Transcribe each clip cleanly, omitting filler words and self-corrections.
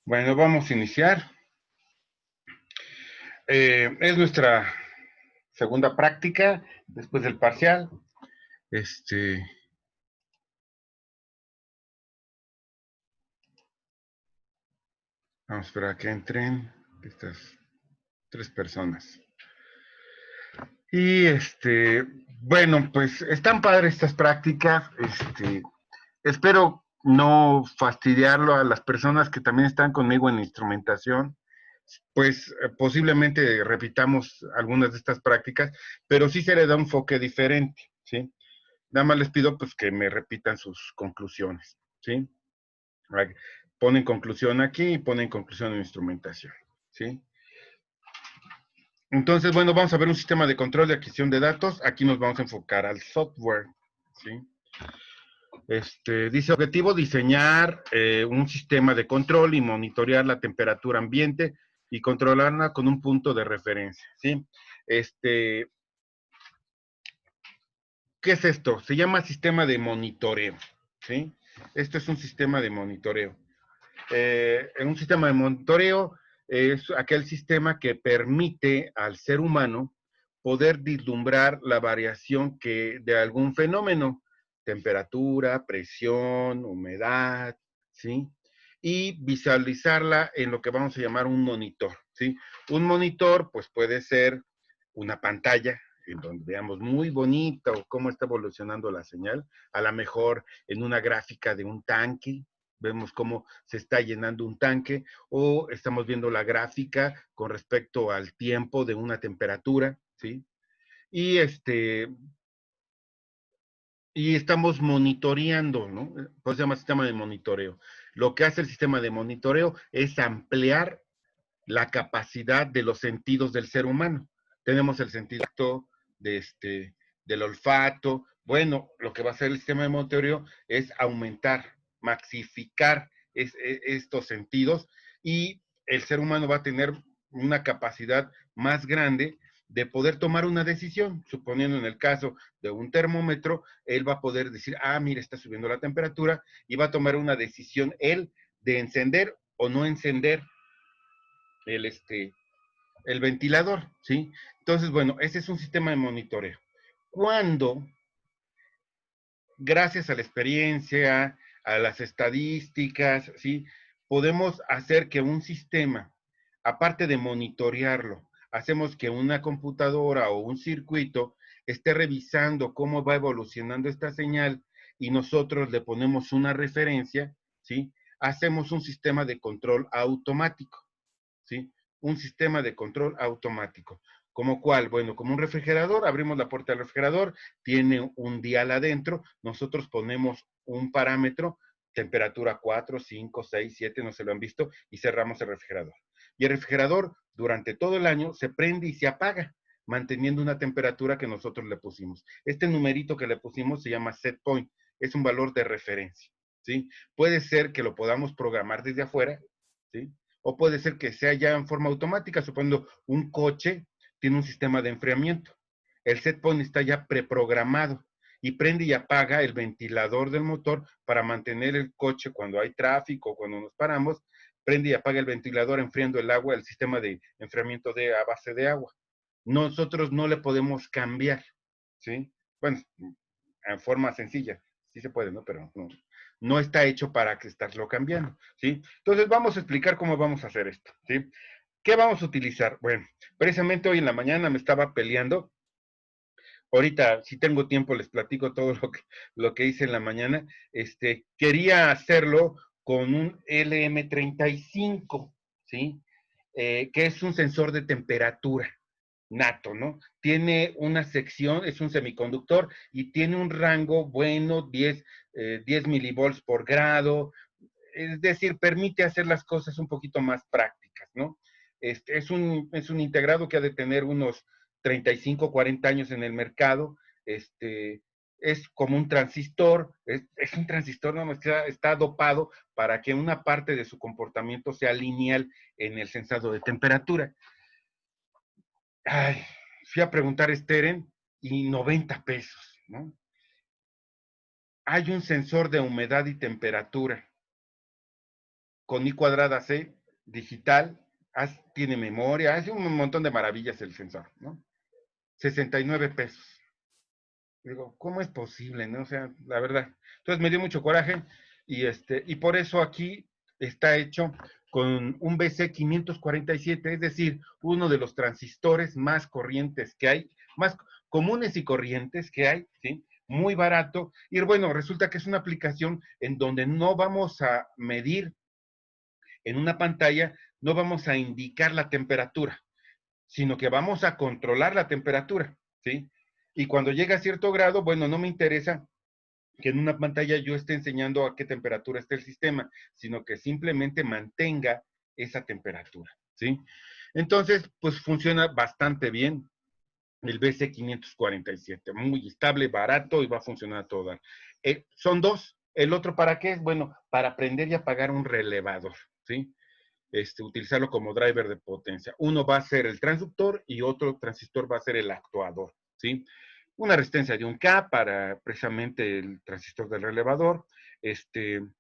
Bueno, vamos a iniciar. Es nuestra segunda práctica después del parcial. Vamos a esperar a que entren estas 3 personas. Y bueno, pues están padres estas prácticas. Espero no fastidiarlo a las personas que también están conmigo en instrumentación. Pues posiblemente repitamos algunas de estas prácticas, pero sí se le da un enfoque diferente, ¿sí? Nada más les pido pues que me repitan sus conclusiones, ¿sí? Ponen conclusión aquí y ponen conclusión en instrumentación, ¿sí? Entonces, bueno, vamos a ver un sistema de control de adquisición de datos. Aquí nos vamos a enfocar al software, ¿sí? Dice objetivo, diseñar un sistema de control y monitorear la temperatura ambiente y controlarla con un punto de referencia, ¿sí? ¿Qué es esto? Se llama sistema de monitoreo, ¿sí? Esto es un sistema de monitoreo. En un sistema de monitoreo es aquel sistema que permite al ser humano poder vislumbrar la variación de algún fenómeno, temperatura, presión, humedad, ¿sí? Y visualizarla en lo que vamos a llamar un monitor, ¿sí? Un monitor, pues puede ser una pantalla en donde veamos muy bonito cómo está evolucionando la señal, a lo mejor en una gráfica de un tanque, vemos cómo se está llenando un tanque, o estamos viendo la gráfica con respecto al tiempo de una temperatura, ¿sí? Y y estamos monitoreando, ¿no? Pues se llama sistema de monitoreo. Lo que hace el sistema de monitoreo es ampliar la capacidad de los sentidos del ser humano. Tenemos el sentido del olfato. Bueno, lo que va a hacer el sistema de monitoreo es aumentar, maxificar estos sentidos, y el ser humano va a tener una capacidad más grande de poder tomar una decisión. Suponiendo en el caso de un termómetro, él va a poder decir, mira, está subiendo la temperatura, y va a tomar una decisión él de encender o no encender el ventilador, ¿sí? Entonces, bueno, ese es un sistema de monitoreo. Cuando, gracias a la experiencia, a las estadísticas, ¿sí? Podemos hacer que un sistema, aparte de monitorearlo, hacemos que una computadora o un circuito esté revisando cómo va evolucionando esta señal, y nosotros le ponemos una referencia, ¿sí? Hacemos un sistema de control automático, ¿sí? Un sistema de control automático. ¿Como cuál? Bueno, como un refrigerador, abrimos la puerta del refrigerador, tiene un dial adentro, nosotros ponemos un parámetro, temperatura 4, 5, 6, 7, no se lo han visto, y cerramos el refrigerador. Y el refrigerador durante todo el año se prende y se apaga, manteniendo una temperatura que nosotros le pusimos. Este numerito que le pusimos se llama set point, es un valor de referencia, ¿sí? Puede ser que lo podamos programar desde afuera, ¿sí? O puede ser que sea ya en forma automática, suponiendo un coche tiene un sistema de enfriamiento. El set point está ya preprogramado y prende y apaga el ventilador del motor para mantener el coche cuando hay tráfico, cuando nos paramos, prende y apaga el ventilador enfriando el agua, el sistema de enfriamiento a base de agua. Nosotros no le podemos cambiar, ¿sí? Bueno, en forma sencilla, sí se puede, ¿no? Pero no está hecho para que estarlo cambiando, ¿sí? Entonces vamos a explicar cómo vamos a hacer esto, ¿sí? ¿Qué vamos a utilizar? Bueno, precisamente hoy en la mañana me estaba peleando. Ahorita, si tengo tiempo, les platico todo lo que hice en la mañana. Quería hacerlo con un LM35, ¿sí? Que es un sensor de temperatura nato, ¿no? Tiene una sección, es un semiconductor, y tiene un rango bueno, 10 milivolts por grado. Es decir, permite hacer las cosas un poquito más prácticas, ¿no? Es un integrado que ha de tener unos 35, 40 años en el mercado. Es como un transistor, es un transistor, no, está dopado para que una parte de su comportamiento sea lineal en el sensado de temperatura. Ay, fui a preguntar a Steren y 90 pesos, ¿no? Hay un sensor de humedad y temperatura con I cuadrada C digital, tiene memoria, hace un montón de maravillas el sensor, ¿no? 69 pesos. Digo, ¿cómo es posible, no? O sea, la verdad. Entonces me dio mucho coraje y por eso aquí está hecho con un BC547, es decir, uno de los transistores más corrientes que hay, más comunes y corrientes que hay, ¿sí? Muy barato. Y bueno, resulta que es una aplicación en donde no vamos a medir en una pantalla, no vamos a indicar la temperatura, sino que vamos a controlar la temperatura, ¿sí? Y cuando llega a cierto grado, bueno, no me interesa que en una pantalla yo esté enseñando a qué temperatura está el sistema, sino que simplemente mantenga esa temperatura, ¿sí? Entonces, pues funciona bastante bien el BC547, muy estable, barato y va a funcionar a todo dar. Son dos. ¿El otro para qué es? Bueno, para prender y apagar un relevador, ¿sí? Utilizarlo como driver de potencia. Uno va a ser el transductor y otro transistor va a ser el actuador, ¿sí? Una resistencia de 1K para precisamente el transistor del relevador, una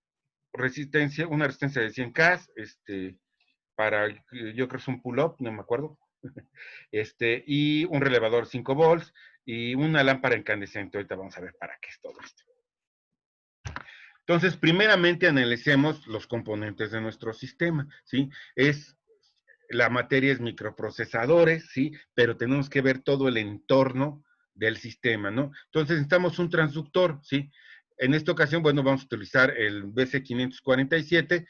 resistencia de 100K, para, yo creo que es un pull-up, no me acuerdo, y un relevador 5 volts y una lámpara incandescente. Ahorita vamos a ver para qué es todo esto. Entonces, primeramente analicemos los componentes de nuestro sistema, ¿sí? La materia es microprocesadores, ¿sí? Pero tenemos que ver todo el entorno del sistema, ¿no? Entonces necesitamos un transductor, ¿sí? En esta ocasión, bueno, vamos a utilizar el BC547.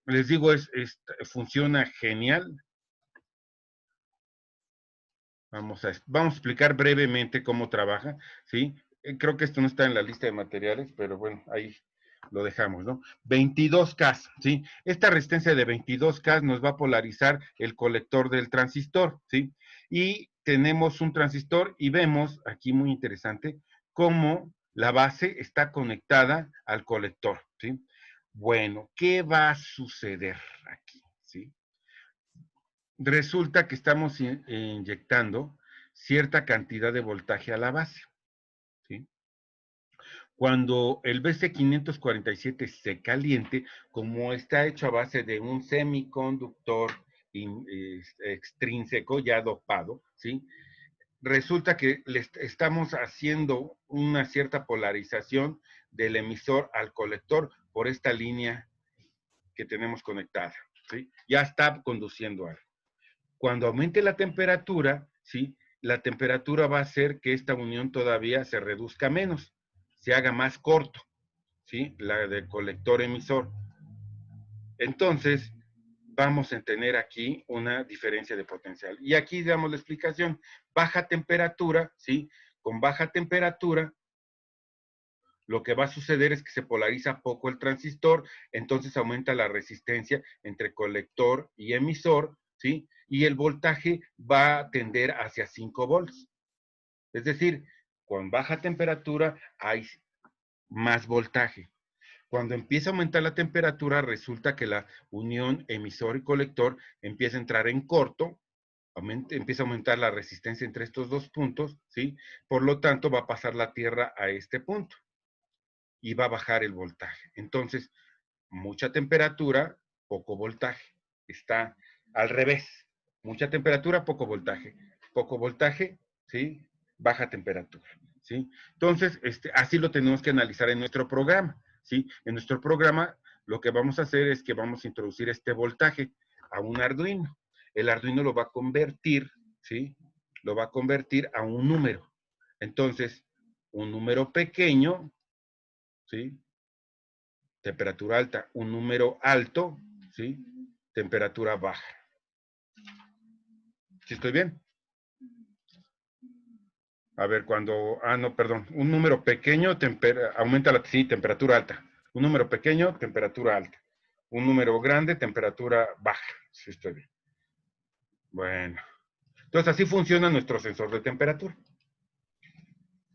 Les digo, funciona genial. Vamos a explicar brevemente cómo trabaja, ¿sí? Creo que esto no está en la lista de materiales, pero bueno, ahí lo dejamos, ¿no? 22K, ¿sí? Esta resistencia de 22K nos va a polarizar el colector del transistor, ¿sí? Y tenemos un transistor y vemos, aquí muy interesante, cómo la base está conectada al colector, ¿sí? Bueno, ¿qué va a suceder aquí, ¿sí? Resulta que estamos inyectando cierta cantidad de voltaje a la base, ¿sí? Cuando el BC547 se caliente, como está hecho a base de un semiconductor extrínseco ya dopado, ¿sí? Resulta que le estamos haciendo una cierta polarización del emisor al colector por esta línea que tenemos conectada, ¿sí? Ya está conduciendo algo. Cuando aumente la temperatura, ¿sí? La temperatura va a hacer que esta unión todavía se reduzca menos, se haga más corto, ¿sí? La del colector emisor. Entonces, vamos a tener aquí una diferencia de potencial. Y aquí damos la explicación. Baja temperatura, ¿sí? Con baja temperatura, lo que va a suceder es que se polariza poco el transistor, entonces aumenta la resistencia entre colector y emisor, ¿sí? Y el voltaje va a tender hacia 5 volts. Es decir, con baja temperatura hay más voltaje. Cuando empieza a aumentar la temperatura, resulta que la unión emisor y colector empieza a entrar en corto, empieza a aumentar la resistencia entre estos dos puntos, ¿sí? Por lo tanto, va a pasar la tierra a este punto y va a bajar el voltaje. Entonces, mucha temperatura, poco voltaje. Está al revés. Mucha temperatura, poco voltaje. Poco voltaje, ¿sí? Baja temperatura, ¿sí? Entonces, así lo tenemos que analizar en nuestro programa, ¿sí? En nuestro programa, lo que vamos a hacer es que vamos a introducir este voltaje a un Arduino. El Arduino lo va a convertir, ¿sí? Lo va a convertir a un número. Entonces, un número pequeño, ¿sí? Temperatura alta, un número alto, ¿sí? Temperatura baja. ¿Sí estoy bien? A ver, no, perdón, un número pequeño aumenta sí, temperatura alta. Un número pequeño, temperatura alta. Un número grande, temperatura baja. Sí estoy bien. Bueno, entonces así funciona nuestro sensor de temperatura.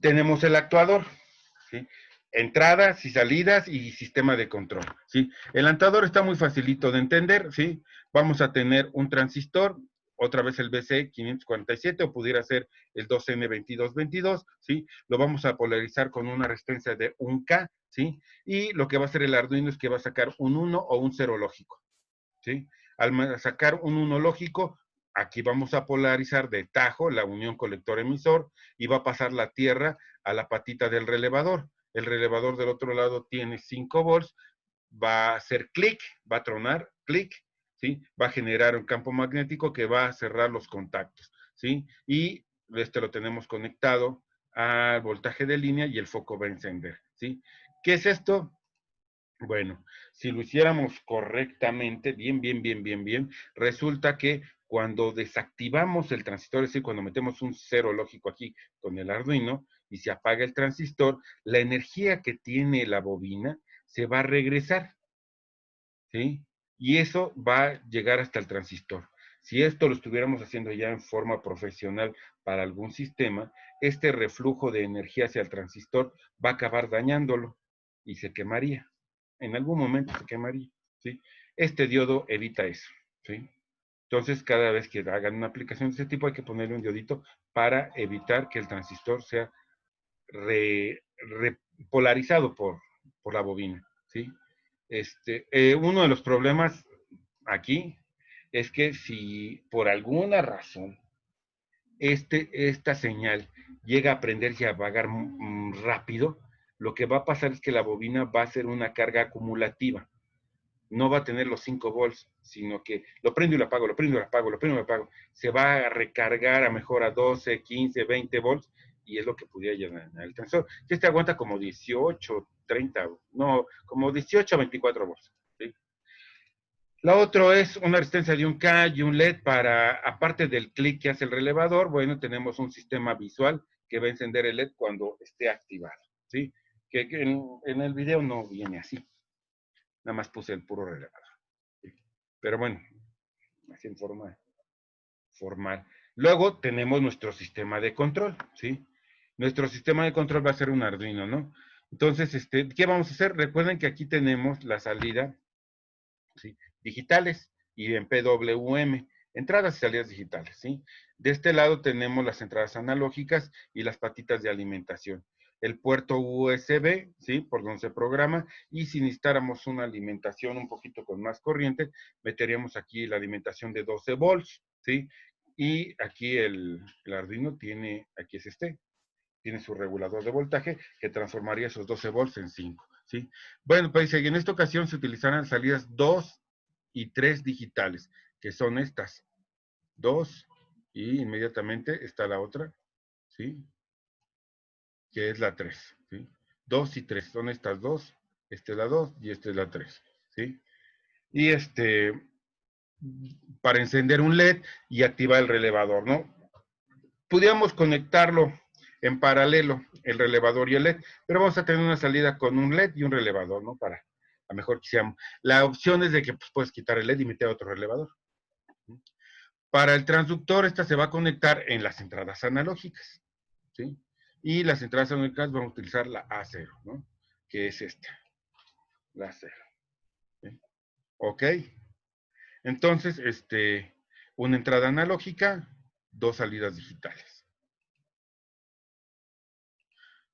Tenemos el actuador, ¿sí? Entradas y salidas y sistema de control, ¿sí? El actuador está muy facilito de entender, ¿sí? Vamos a tener un transistor, otra vez el BC547 o pudiera ser el 2N2222, ¿sí? Lo vamos a polarizar con una resistencia de 1K, ¿sí? Y lo que va a hacer el Arduino es que va a sacar un 1 o un 0 lógico, ¿sí? Al sacar un 1 lógico, aquí vamos a polarizar de tajo la unión colector-emisor y va a pasar la tierra a la patita del relevador. El relevador del otro lado tiene 5 volts, va a hacer clic, va a tronar, clic, ¿sí? Va a generar un campo magnético que va a cerrar los contactos, ¿sí? Y este lo tenemos conectado al voltaje de línea y el foco va a encender, ¿sí? ¿Qué es esto? Bueno, si lo hiciéramos correctamente, bien, resulta que cuando desactivamos el transistor, es decir, cuando metemos un cero lógico aquí con el Arduino y se apaga el transistor, la energía que tiene la bobina se va a regresar, ¿sí? Y eso va a llegar hasta el transistor. Si esto lo estuviéramos haciendo ya en forma profesional para algún sistema, este reflujo de energía hacia el transistor va a acabar dañándolo y se quemaría. En algún momento se quemaría, ¿sí? Este diodo evita eso, ¿sí? Entonces, cada vez que hagan una aplicación de este tipo, hay que ponerle un diodito para evitar que el transistor sea polarizado por la bobina, ¿sí? Uno de los problemas aquí es que si por alguna razón esta señal llega a prenderse y a apagar rápido, lo que va a pasar es que la bobina va a hacer una carga acumulativa. No va a tener los 5 volts, sino que lo prendo y lo apago, lo prendo y lo apago, lo prendo y lo apago. Se va a recargar a mejor a 12, 15, 20 volts y es lo que pudiera llenar el transistor. Este aguanta como 18, 30, no, como 18 a 24 volts. ¿Sí? La otra es una resistencia de un K y un LED para, aparte del clic que hace el relevador, bueno, tenemos un sistema visual que va a encender el LED cuando esté activado, ¿sí? Que en el video no viene así, nada más puse el puro relevador. ¿Sí? Pero bueno, así en forma formal. Luego tenemos nuestro sistema de control, ¿sí? Nuestro sistema de control va a ser un Arduino, ¿no? Entonces, ¿qué vamos a hacer? Recuerden que aquí tenemos la salida, ¿sí? Digitales y en PWM, entradas y salidas digitales, ¿sí? De este lado tenemos las entradas analógicas y las patitas de alimentación. El puerto USB, ¿sí? Por donde se programa, y si necesitáramos una alimentación un poquito con más corriente, meteríamos aquí la alimentación de 12 volts, ¿sí? Y aquí el Arduino tiene, aquí es tiene su regulador de voltaje que transformaría esos 12 volts en 5, ¿sí? Bueno, pues en esta ocasión se utilizarán salidas 2 y 3 digitales, que son estas, 2 y inmediatamente está la otra, ¿sí? Que es la 3, ¿sí? 2 y 3, son estas dos, esta es la 2 y esta es la 3, ¿sí? Y para encender un LED y activar el relevador, ¿no? Pudiéramos conectarlo en paralelo, el relevador y el LED, pero vamos a tener una salida con un LED y un relevador, ¿no? Para a mejor que sea. La opción es de que pues, puedes quitar el LED y meter otro relevador. Para el transductor, esta se va a conectar en las entradas analógicas, ¿sí? Y las entradas analógicas vamos a utilizar la A0, ¿no? Que es esta, la A0. ¿Sí? Ok. Entonces, una entrada analógica, dos salidas digitales.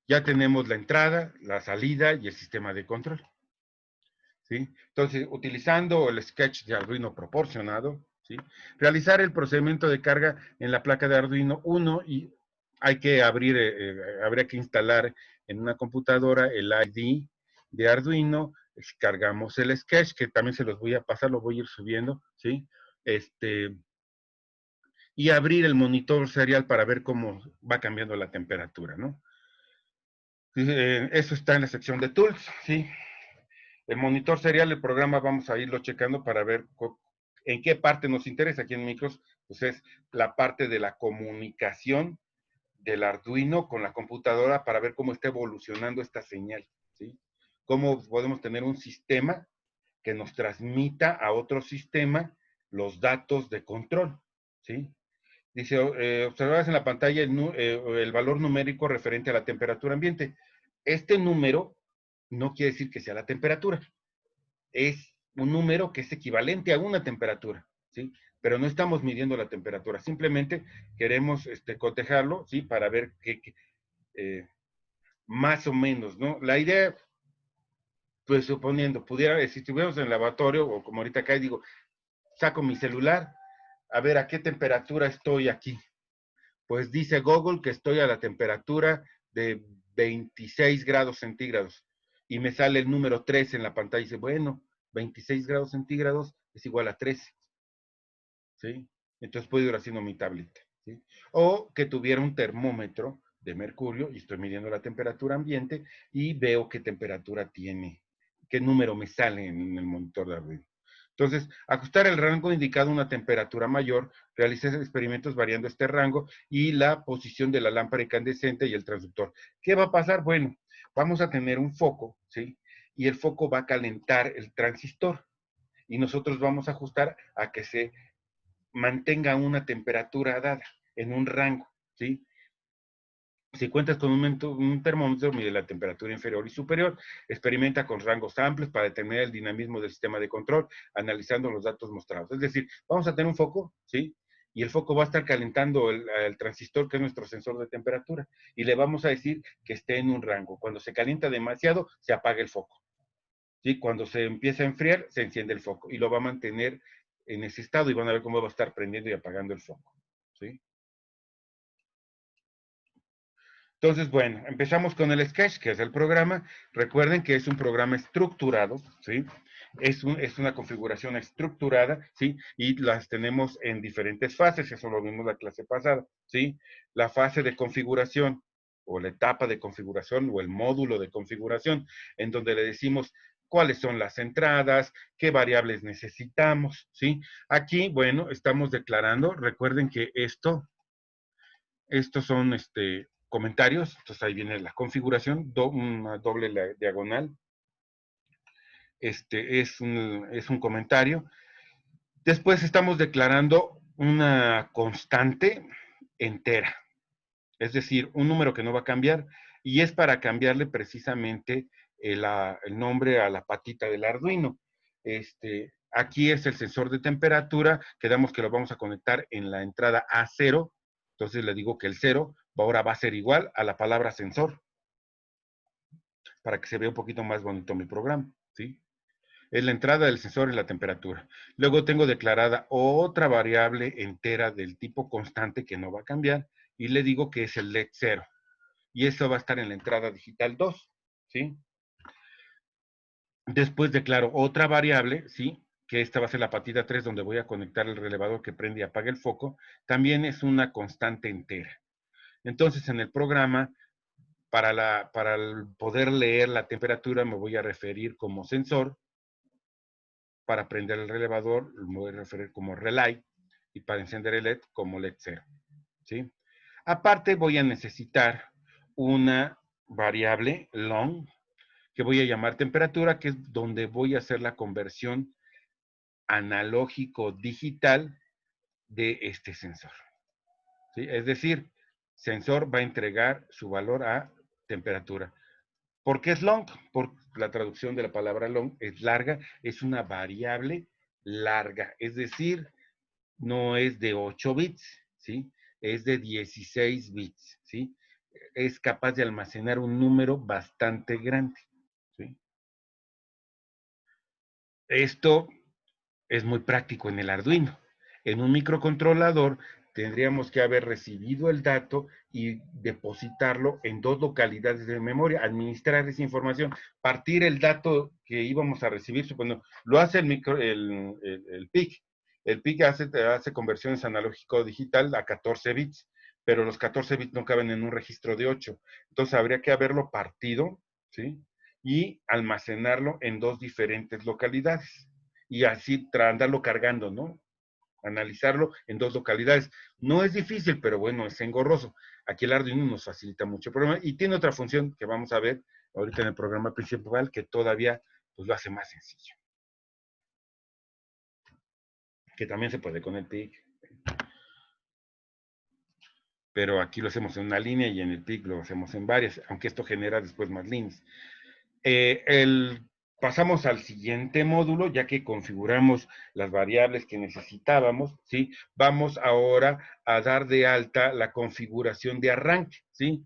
Ya tenemos la entrada, la salida y el sistema de control, ¿sí? Entonces, utilizando el sketch de Arduino proporcionado, ¿sí? Realizar el procedimiento de carga en la placa de Arduino 1 y hay que habría que instalar en una computadora el ID de Arduino, cargamos el sketch, que también se los voy a pasar, lo voy a ir subiendo, ¿sí? Y abrir el monitor serial para ver cómo va cambiando la temperatura, ¿no? Eso está en la sección de Tools, ¿sí? El monitor serial, el programa, vamos a irlo checando para ver en qué parte nos interesa. Aquí en micros, pues es la parte de la comunicación del Arduino con la computadora para ver cómo está evolucionando esta señal, ¿sí? Cómo podemos tener un sistema que nos transmita a otro sistema los datos de control, ¿sí? Dice, observarás en la pantalla el valor numérico referente a la temperatura ambiente. Este número no quiere decir que sea la temperatura, es un número que es equivalente a una temperatura, ¿sí? Pero no estamos midiendo la temperatura, simplemente queremos cotejarlo, ¿sí? Para ver más o menos, ¿no? La idea, pues suponiendo, si estuviéramos en el laboratorio, o como ahorita acá, digo, saco mi celular, a ver a qué temperatura estoy aquí. Pues dice Google que estoy a la temperatura de 26 grados centígrados y me sale el número 3 en la pantalla y dice, bueno, 26 grados centígrados es igual a 13, ¿sí? Entonces puedo ir haciendo mi tablita, ¿sí? O que tuviera un termómetro de mercurio y estoy midiendo la temperatura ambiente y veo qué temperatura tiene, qué número me sale en el monitor de Arduino. Entonces, ajustar el rango indicado una temperatura mayor, realizar experimentos variando este rango y la posición de la lámpara incandescente y el transductor. ¿Qué va a pasar? Bueno, vamos a tener un foco, ¿sí? Y el foco va a calentar el transistor y nosotros vamos a ajustar a que se mantenga una temperatura dada en un rango, ¿sí? Si cuentas con un termómetro, mide la temperatura inferior y superior, experimenta con rangos amplios para determinar el dinamismo del sistema de control, analizando los datos mostrados. Es decir, vamos a tener un foco, ¿sí? Y el foco va a estar calentando el transistor, que es nuestro sensor de temperatura, y le vamos a decir que esté en un rango. Cuando se calienta demasiado, se apaga el foco, ¿sí? Cuando se empieza a enfriar, se enciende el foco, y lo va a mantener en ese estado, y van a ver cómo va a estar prendiendo y apagando el foco, ¿sí? Entonces, bueno, empezamos con el Sketch, que es el programa. Recuerden que es un programa estructurado, ¿sí? Es una configuración estructurada, ¿sí? Y las tenemos en diferentes fases, eso lo vimos la clase pasada, ¿sí? La fase de configuración, o la etapa de configuración, o el módulo de configuración, en donde le decimos cuáles son las entradas, qué variables necesitamos, ¿sí? Aquí, bueno, estamos declarando, recuerden que estos son comentarios, entonces ahí viene la configuración, una doble diagonal, es un comentario. Después estamos declarando una constante entera, es decir, un número que no va a cambiar, y es para cambiarle precisamente el nombre a la patita del Arduino. Aquí es el sensor de temperatura, quedamos que lo vamos a conectar en la entrada A0, entonces le digo que el 0 ahora va a ser igual a la palabra sensor, para que se vea un poquito más bonito mi programa, ¿sí? Es la entrada del sensor y la temperatura. Luego tengo declarada otra variable entera del tipo constante que no va a cambiar y le digo que es el LED 0. Y eso va a estar en la entrada digital 2, ¿sí? Después declaro otra variable, ¿sí? Que esta va a ser la patita 3 donde voy a conectar el relevador que prende y apaga el foco. También es una constante entera. Entonces en el programa para poder leer la temperatura me voy a referir como sensor, para prender el relevador me voy a referir como relay y para encender el LED como LED 0, ¿sí? Aparte voy a necesitar una variable long que voy a llamar temperatura, que es donde voy a hacer la conversión analógico digital de este sensor, ¿sí? Es decir, sensor va a entregar su valor a temperatura. ¿Por qué es long? Por la traducción de la palabra long es larga, es una variable larga, es decir, no es de 8 bits, ¿sí? Es de 16 bits, ¿sí? Es capaz de almacenar un número bastante grande, ¿sí? Esto es muy práctico en el Arduino. En un microcontrolador tendríamos que haber recibido el dato y depositarlo en dos localidades de memoria, administrar esa información, partir el dato que íbamos a recibir, bueno, lo hace el PIC. El PIC hace conversiones analógico-digital a 14 bits, pero los 14 bits no caben en un registro de 8. Entonces habría que haberlo partido, ¿sí? Y almacenarlo en dos diferentes localidades y así andarlo cargando, ¿no? Analizarlo en dos localidades. No es difícil, pero bueno, es engorroso. Aquí el Arduino nos facilita mucho el programa y tiene otra función que vamos a ver ahorita en el programa principal que todavía pues, lo hace más sencillo. Que también se puede con el PIC. Pero aquí lo hacemos en una línea y en el PIC lo hacemos en varias, aunque esto genera después más líneas. El Pasamos al siguiente módulo, ya que configuramos las variables que necesitábamos, ¿sí? Vamos ahora a dar de alta la configuración de arranque, ¿sí?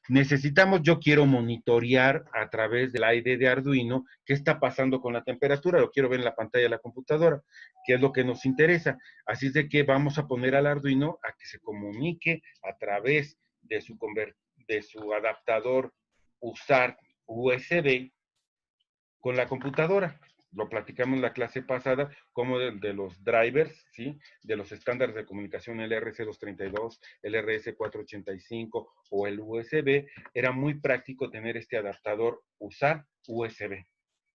Necesitamos, yo quiero monitorear a través del ID de Arduino qué está pasando con la temperatura, lo quiero ver en la pantalla de la computadora, qué es lo que nos interesa. Así es de que vamos a poner al Arduino a que se comunique a través de su adaptador usar USB con la computadora. Lo platicamos en la clase pasada, como de los drivers, ¿sí? De los estándares de comunicación, el RC232, el RS485 o el USB. Era muy práctico tener este adaptador, usar USB.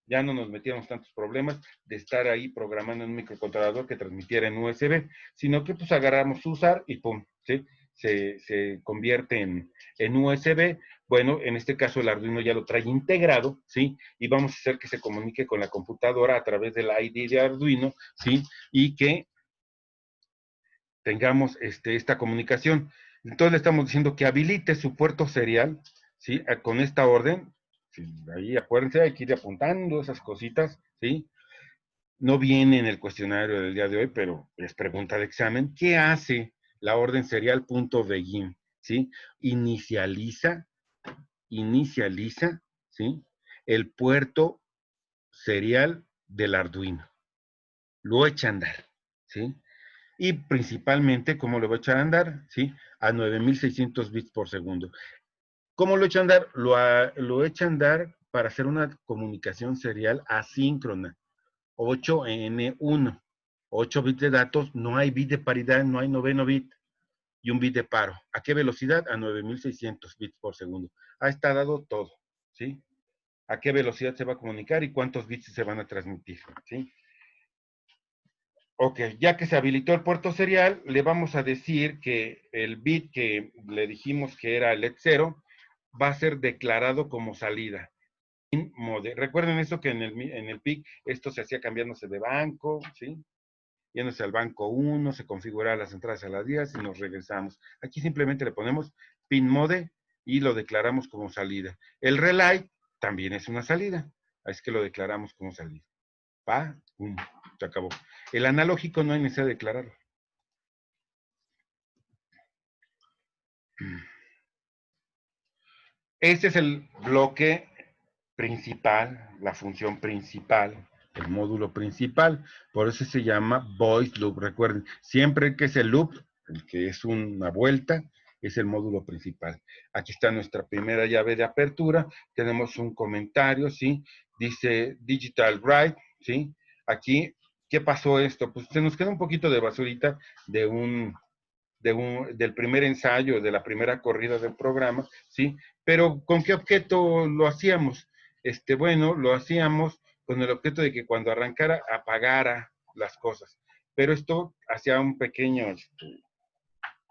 Ya no nos metíamos tantos problemas de estar ahí programando en un microcontrolador que transmitiera en USB, sino que pues agarramos usar y pum, ¿sí? Se convierte en USB. Bueno, en este caso el Arduino ya lo trae integrado, ¿sí? Y vamos a hacer que se comunique con la computadora a través del ID de Arduino, ¿sí? Y que tengamos esta comunicación. Entonces le estamos diciendo que habilite su puerto serial, ¿sí? Con esta orden. Sí, ahí acuérdense, hay que ir apuntando esas cositas, ¿sí? No viene en el cuestionario del día de hoy, pero es pregunta de examen. ¿Qué hace la orden serial.begin? ¿Sí? Inicializa, inicializa, ¿sí? El puerto serial del Arduino. Lo echa a andar, ¿sí? Y principalmente, ¿cómo lo va a echar a andar? ¿Sí? A 9600 bits por segundo. ¿Cómo lo echa a andar? Lo echa a andar para hacer una comunicación serial asíncrona. 8N1, 8 bits de datos, no hay bit de paridad, no hay noveno bit y un bit de paro. ¿A qué velocidad? A 9600 bits por segundo. Ahí está dado todo, ¿sí? A qué velocidad se va a comunicar y cuántos bits se van a transmitir, ¿sí? Ok, ya que se habilitó el puerto serial, le vamos a decir que el bit que le dijimos que era el LED 0 va a ser declarado como salida. Recuerden eso que en el PIC esto se hacía cambiándose de banco, ¿sí? Yéndose al banco 1, se configura las entradas a las 10 y nos regresamos. Aquí simplemente le ponemos pin mode y lo declaramos como salida. El relay también es una salida, así que lo declaramos como salida. Va, se acabó. El analógico no hay necesidad de declararlo. Este es el bloque principal, la función principal, el módulo principal. Por eso se llama voice loop. Recuerden, siempre que es el loop, el que es una vuelta, es el módulo principal. Aquí está nuestra primera llave de apertura. Tenemos un comentario, ¿sí? Dice digital write, ¿sí? Aquí, ¿qué pasó esto? Pues se nos queda un poquito de basurita del primer ensayo, de la primera corrida del programa, ¿sí? Pero ¿con qué objeto lo hacíamos? Bueno, lo hacíamos con el objeto de que cuando arrancara apagara las cosas. Pero esto hacía un pequeño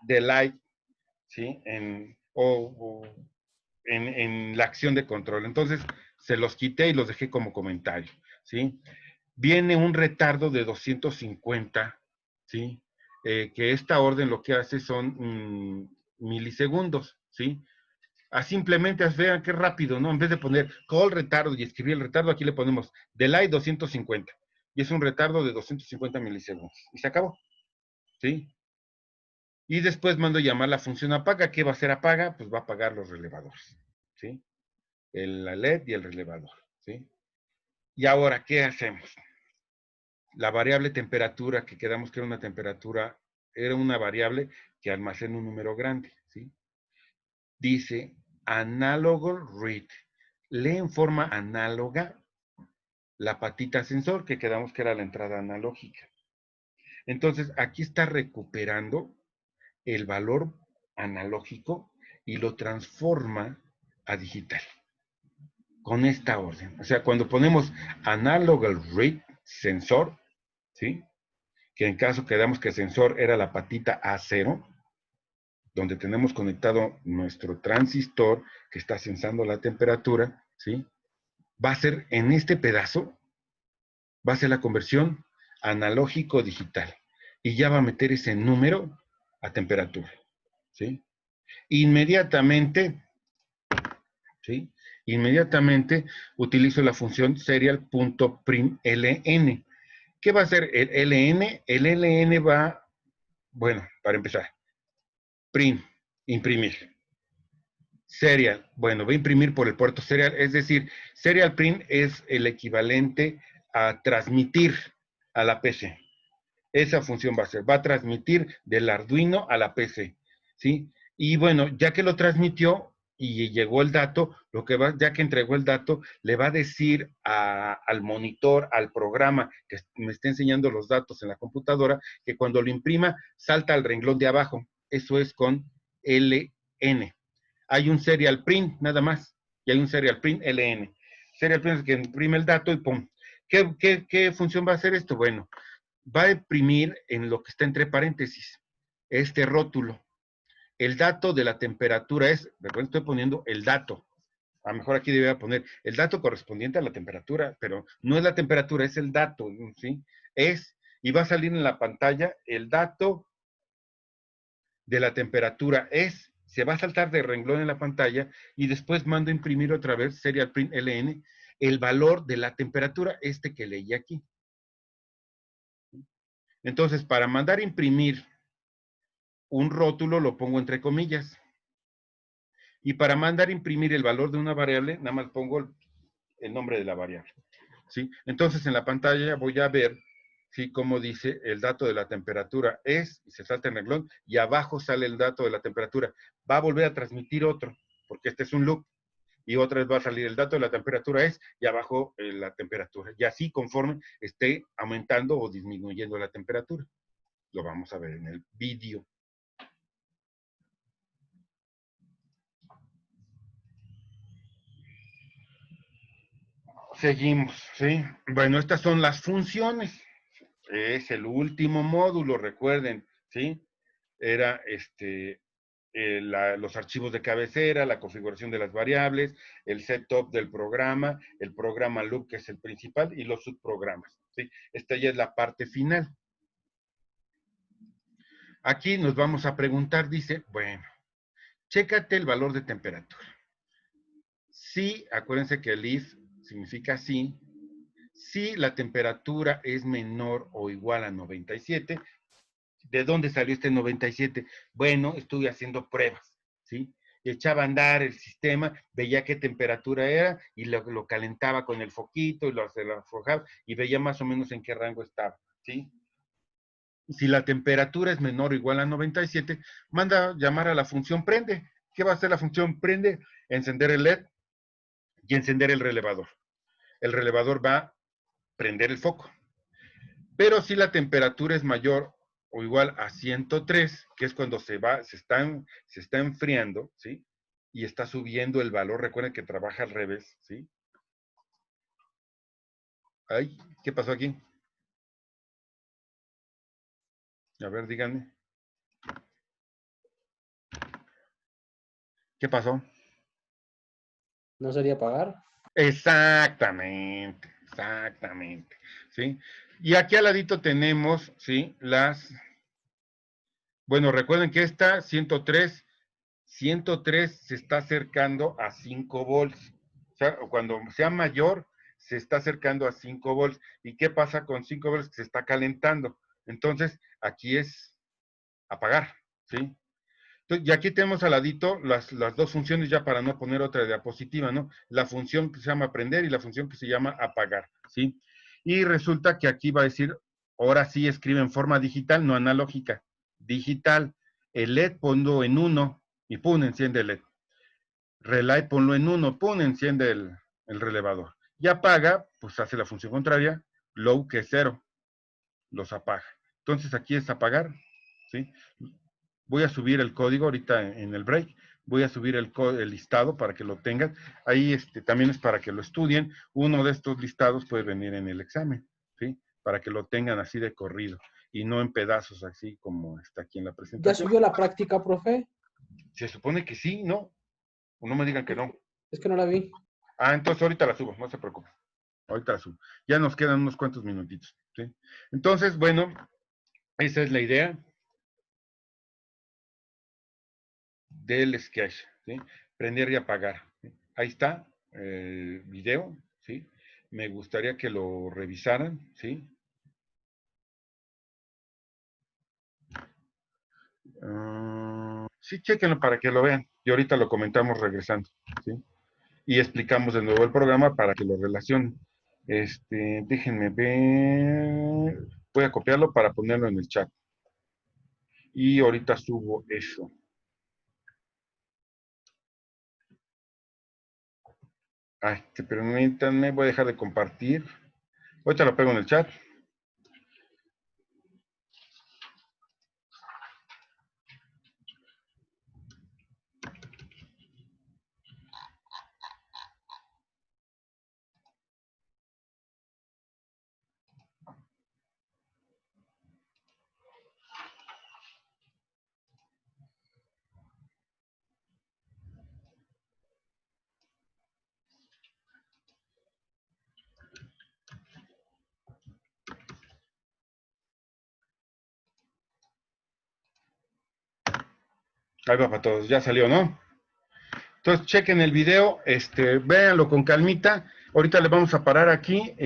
delay, ¿sí? En la acción de control. Entonces, se los quité y los dejé como comentario, ¿sí? Viene un retardo de 250, ¿sí? Que esta orden lo que hace son milisegundos, ¿sí? Simplemente vean qué rápido, ¿no? En vez de poner call retardo y escribir el retardo, aquí le ponemos delay 250. Y es un retardo de 250 milisegundos. Y se acabó, ¿sí? Y después mando llamar la función apaga. ¿Qué va a hacer apaga? Pues va a apagar los relevadores, ¿sí? La LED y el relevador, ¿sí? Y ahora, ¿qué hacemos? La variable temperatura, que quedamos que era una temperatura, era una variable que almacena un número grande, ¿sí? Dice análogo read. Lee en forma análoga la patita sensor, que quedamos que era la entrada analógica. Entonces, aquí está recuperando el valor analógico y lo transforma a digital con esta orden. O sea, cuando ponemos analog read sensor, ¿sí? Que en caso quedamos que el sensor era la patita A0, donde tenemos conectado nuestro transistor que está sensando la temperatura, ¿sí? Va a ser en este pedazo, va a ser la conversión analógico-digital. Y ya va a meter ese número a temperatura, ¿sí? Inmediatamente, ¿sí? Inmediatamente utilizo la función serial.println. ¿Qué va a hacer el ln? El ln va, bueno, para empezar, print, imprimir. Serial, bueno, va a imprimir por el puerto serial, es decir, serial print es el equivalente a transmitir a la PC. Esa función va a ser, va a transmitir del Arduino a la PC, ¿sí? Y bueno, ya que lo transmitió y llegó el dato, lo que va, ya que entregó el dato, le va a decir al monitor, al programa que me está enseñando los datos en la computadora, que cuando lo imprima, salta al renglón de abajo. Eso es con LN. Hay un serial print, nada más, y hay un serial print LN. Serial print es que imprime el dato y pum. ¿Qué función va a hacer esto? Bueno, va a imprimir en lo que está entre paréntesis este rótulo. El dato de la temperatura es, recuerden, estoy poniendo el dato. A lo mejor aquí debería poner el dato correspondiente a la temperatura, pero no es la temperatura, es el dato, ¿sí? Es, y va a salir en la pantalla el dato de la temperatura es, se va a saltar de renglón en la pantalla y después mando a imprimir otra vez, serial print LN, el valor de la temperatura, este que leí aquí. Entonces, para mandar a imprimir un rótulo lo pongo entre comillas. Y para mandar a imprimir el valor de una variable, nada más pongo el nombre de la variable. ¿Sí? Entonces, en la pantalla voy a ver, ¿sí?, cómo dice el dato de la temperatura es, y se salta en renglón, y abajo sale el dato de la temperatura. Va a volver a transmitir otro, porque este es un loop, y otra vez va a salir el dato de la temperatura es, y abajo la temperatura. Y así conforme esté aumentando o disminuyendo la temperatura. Lo vamos a ver en el vídeo. Seguimos, ¿sí? Bueno, estas son las funciones. Es el último módulo, recuerden, ¿sí? Era los archivos de cabecera, la configuración de las variables, el setup del programa, el programa loop, que es el principal, y los subprogramas, ¿sí? Esta ya es la parte final. Aquí nos vamos a preguntar, dice, bueno, chécate el valor de temperatura. Sí, acuérdense que el if significa sí. Si la temperatura es menor o igual a 97, ¿de dónde salió este 97? Bueno, estuve haciendo pruebas, ¿sí? Echaba a andar el sistema, veía qué temperatura era y lo calentaba con el foquito y lo aflojaba y veía más o menos en qué rango estaba, ¿sí? Si la temperatura es menor o igual a 97, manda llamar a la función prende. ¿Qué va a hacer la función prende? Encender el LED y encender el relevador. El relevador va a prender el foco. Pero si la temperatura es mayor o igual a 103, que es cuando se está enfriando, ¿sí? Y está subiendo el valor, recuerden que trabaja al revés, ¿sí? Ay, ¿qué pasó aquí? A ver, díganme. ¿Qué pasó? ¿No sería pagar? Exactamente, exactamente, ¿sí? Y aquí al ladito tenemos, ¿sí? Bueno, recuerden que esta 103 se está acercando a 5 volts. O sea, cuando sea mayor, se está acercando a 5 volts. ¿Y qué pasa con 5 volts? Se está calentando. Entonces, aquí es apagar, ¿sí? Entonces, y aquí tenemos al ladito las dos funciones, ya para no poner otra diapositiva, ¿no? La función que se llama prender y la función que se llama apagar, ¿sí? Y resulta que aquí va a decir, ahora sí escribe en forma digital, no analógica. Digital. El LED ponlo en 1 y pum, enciende el LED. Relay ponlo en 1, pum, enciende el relevador. Y apaga, pues hace la función contraria, low, que es 0, los apaga. Entonces aquí es apagar, ¿sí? Voy a subir el código ahorita en el break, voy a subir el listado para que lo tengan. Ahí también es para que lo estudien. Uno de estos listados puede venir en el examen, ¿sí? Para que lo tengan así de corrido y no en pedazos así como está aquí en la ¿Ya presentación. subió la práctica, profe? Se supone que sí, ¿no? O no me digan que no. Es que no la vi. Ah, entonces ahorita la subo, no se preocupe. Ahorita la subo. Ya nos quedan unos cuantos minutitos, ¿sí? Entonces, bueno, esa es la idea del sketch, ¿sí? Prender y apagar, ¿sí? Ahí está, el video, ¿sí? Me gustaría que lo revisaran, ¿sí? Sí, chéquenlo para que lo vean. Y ahorita lo comentamos regresando, ¿sí? Y explicamos de nuevo el programa para que lo relacionen. Déjenme ver. Voy a copiarlo para ponerlo en el chat. Y ahorita subo eso. Ay, que permítanme, voy a dejar de compartir. Ahorita lo pego en el chat. Ahí va para todos. Ya salió, ¿no? Entonces, chequen el video, véanlo con calmita. Ahorita le vamos a parar aquí.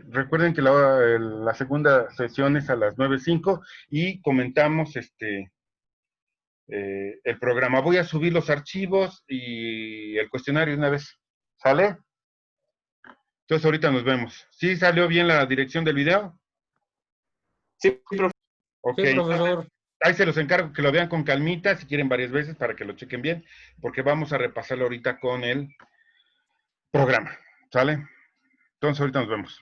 Recuerden que la segunda sesión es a las 9:05 y comentamos el programa. Voy a subir los archivos y el cuestionario una vez. ¿Sale? Entonces, ahorita nos vemos. ¿Sí salió bien la dirección del video? Sí, profe. Ok. Sí, profesor. Ahí se los encargo que lo vean con calmita, si quieren varias veces, para que lo chequen bien, porque vamos a repasarlo ahorita con el programa. ¿Sale? Entonces, ahorita nos vemos.